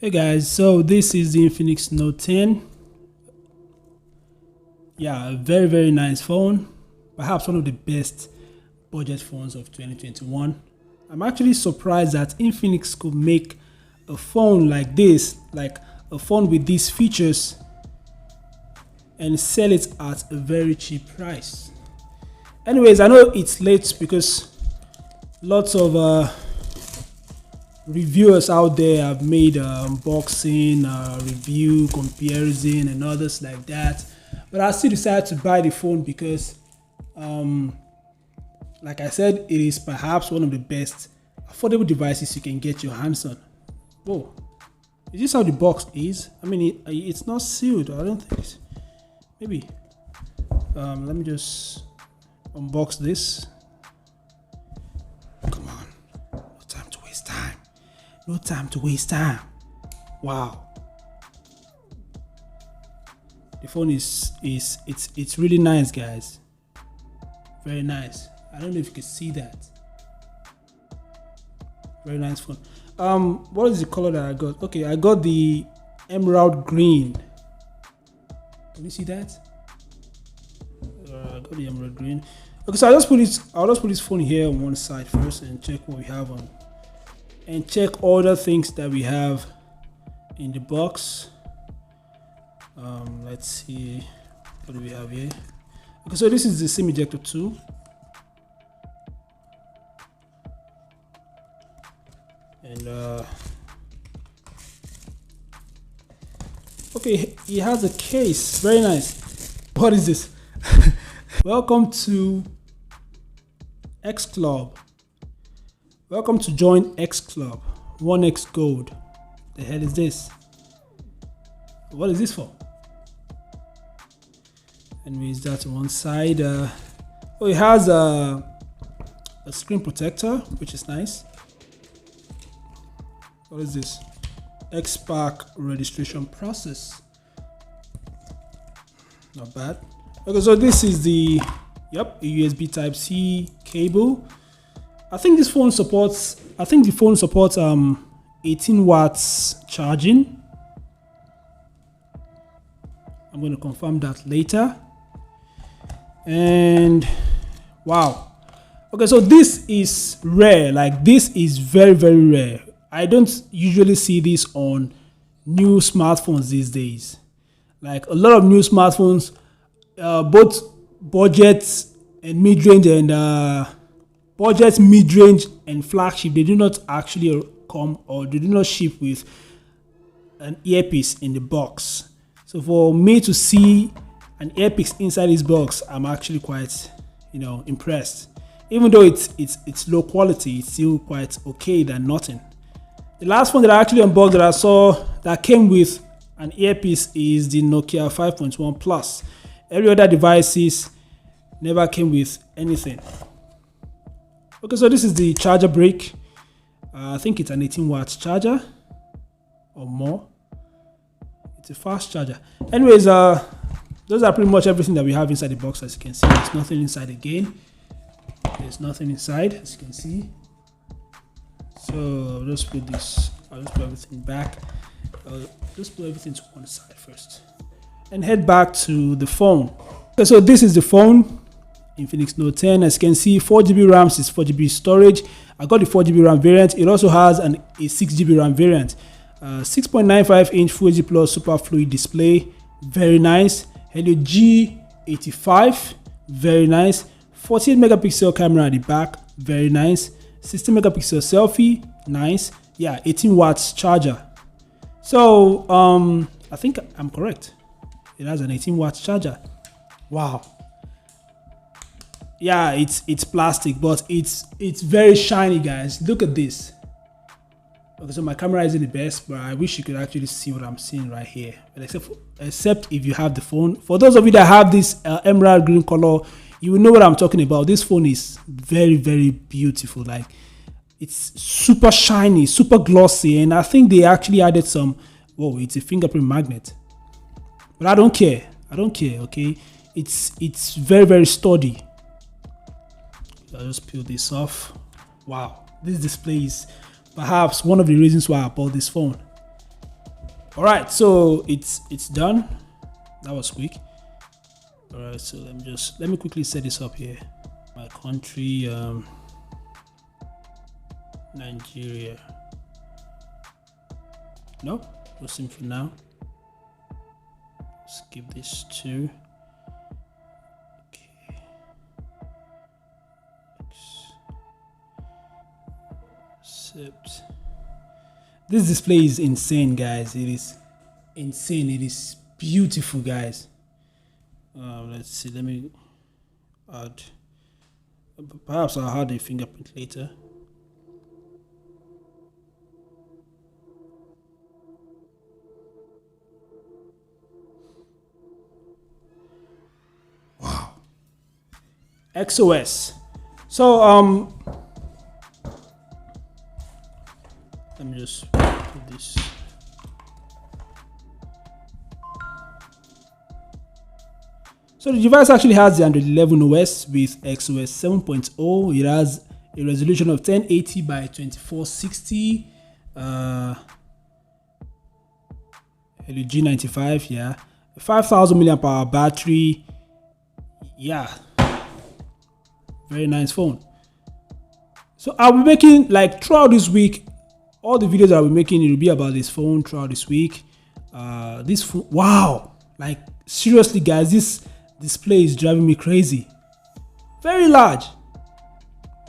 Hey guys, so this is the Infinix Note 10. Yeah, a very nice phone. Perhaps one of the best budget phones of 2021. I'm actually surprised that Infinix could make a phone like this, like a phone with these features, and sell it at a very cheap price. Anyways, I know it's late because lots of reviewers out there have made unboxing, review, comparison, and others like that. But I still decided to buy the phone because, like I said, it is perhaps one of the best affordable devices you can get your hands on. Whoa, is this how the box is? I mean, it's not sealed. I don't think it's. Maybe. Let me just unbox this. Come on, no time to waste time. No time to waste time. Wow. The phone it's really nice, guys. Very nice. I don't know if you can see that. Very nice phone. What is the color that I got? Okay, I got the emerald green. Can you see that? I got the emerald green. Okay, so I'll just put this phone here on one side first and check what we have on, and check all the things that we have in the box. Let's see, what do we have here? Okay, so this is the SIM ejector 2. And okay, he has a case. Very nice. What is this? Welcome to X Club. Welcome to join X Club. 1X Gold. The hell is this? What is this for? Anyways, that's on one side. Oh, it has a screen protector, which is nice. What is this? X-Pack registration process. Not bad. Okay, so this is the a USB Type-C cable. I think the phone supports 18 watts charging. I'm going to confirm that later. And wow. Okay, so this is rare. Like, this is very rare. I don't usually see this on new smartphones these days. Like, a lot of new smartphones, both budget and mid-range and flagship, they do not actually come, or they do not ship with an earpiece in the box. So for me to see an earpiece inside this box, I'm actually quite, impressed. Even though it's low quality, it's still quite okay than nothing. The last phone that I actually unboxed that I saw that came with an earpiece is the Nokia 5.1 Plus. Every other devices never came with anything. Okay, so this is the charger brick. I think it's an 18 watt charger or more. It's a fast charger. Anyways, those are pretty much everything that we have inside the box. As you can see, there's nothing inside again. There's nothing inside, as you can see. So I'll just put everything back. I'll just put everything to one side first and head back to the phone. Okay, so this is the phone, Infinix Note 10. As you can see, 4GB RAM, 4GB storage. I got the 4GB RAM variant. It also has a 6GB RAM variant. 6.95-inch Full HD Plus Super Fluid display, very nice. Helio G85, very nice. 48 megapixel camera at the back, very nice. 16 megapixel selfie, nice. Yeah, 18 watts charger. So I think I'm correct. It has an 18 watts charger. Wow. Yeah, it's plastic, but it's very shiny, guys. Look at this. Okay, so my camera isn't the best, but I wish you could actually see what I'm seeing right here. But except if you have the phone. For those of you that have this emerald green color, you will know what I'm talking about. This phone is very beautiful. Like, it's super shiny, super glossy, and I think they actually added some. Whoa, it's a fingerprint magnet. But I don't care. Okay, it's very sturdy. I'll just peel this off. Wow, this display is perhaps one of the reasons why I bought this phone. All right, so it's done. That was quick. All right, so let me quickly set this up here. My country, Nigeria. Nope, no SIM for now. Skip this too. Okay. Accept. This display is insane, guys. It is insane. It is beautiful, guys. Let's see. Let me add. Perhaps I'll add a fingerprint later. Wow. XOS. So let me just put this. So the device actually has the Android 11 OS with XOS 7.0. It has a resolution of 1080 by 2460. G95, yeah. 5,000 mAh battery. Yeah. Very nice phone. So I'll be making, like, throughout this week, all the videos I'll be making, it will be about this phone throughout this week. This phone, wow. Like, seriously, guys, this display is driving me crazy. Very large.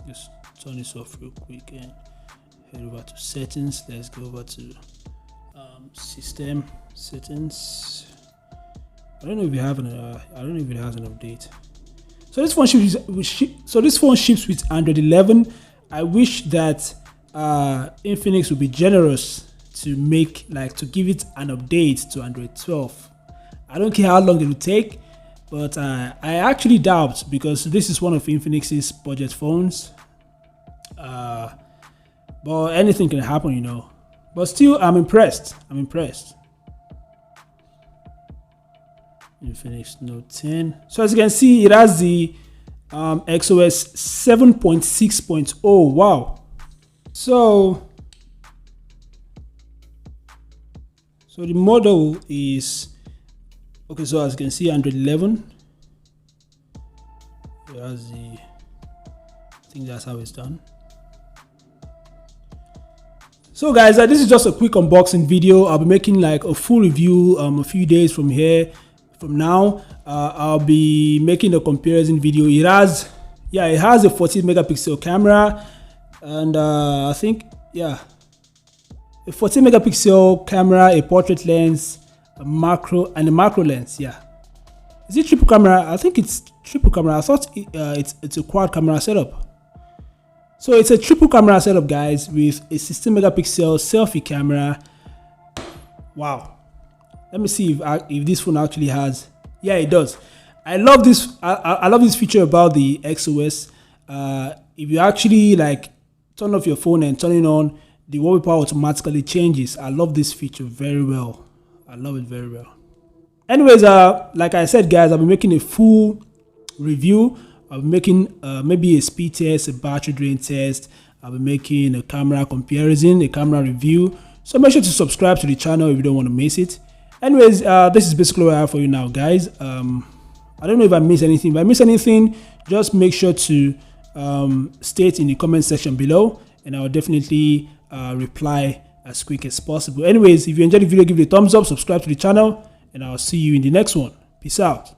Just turn this off real quick and head over to settings. Let's go over to system settings. I don't know if you have I don't know if it has an update. So this phone ships with Android 11. I wish that Infinix would be generous to give it an update to Android 12. I don't care how long it will take. But I actually doubt, because this is one of Infinix's budget phones. But anything can happen, you know. But still, I'm impressed. Infinix Note 10. So as you can see, it has the XOS 7.6.0. Wow. So the model is... Okay, so as you can see, Android 11. It has the... I think that's how it's done. So guys, this is just a quick unboxing video. I'll be making like a full review a few days from now. I'll be making a comparison video. It has a 14 megapixel camera, and I think, yeah, a 14 megapixel camera, a portrait lens, a macro lens. Yeah, is it triple camera? I think it's triple camera. I thought it's a quad camera setup. So it's a triple camera setup, guys, with a 16 megapixel selfie camera. Wow. Let me see if this phone actually has. Yeah, it does. I love this. I love this feature about the XOS. If you actually like turn off your phone and turn it on, the wallpaper automatically changes. I love this feature very well. I love it very well. Anyways, like I said, guys, I'll be making a full review. I'll be making maybe a speed test, a battery drain test. I'll be making a camera comparison, a camera review. So make sure to subscribe to the channel if you don't want to miss it. Anyways, this is basically what I have for you now, guys. I don't know if I missed anything. If I missed anything, just make sure to state in the comment section below, and I'll definitely reply as quick as possible. Anyways, if you enjoyed the video, give it a thumbs up, subscribe to the channel, and I'll see you in the next one. Peace out.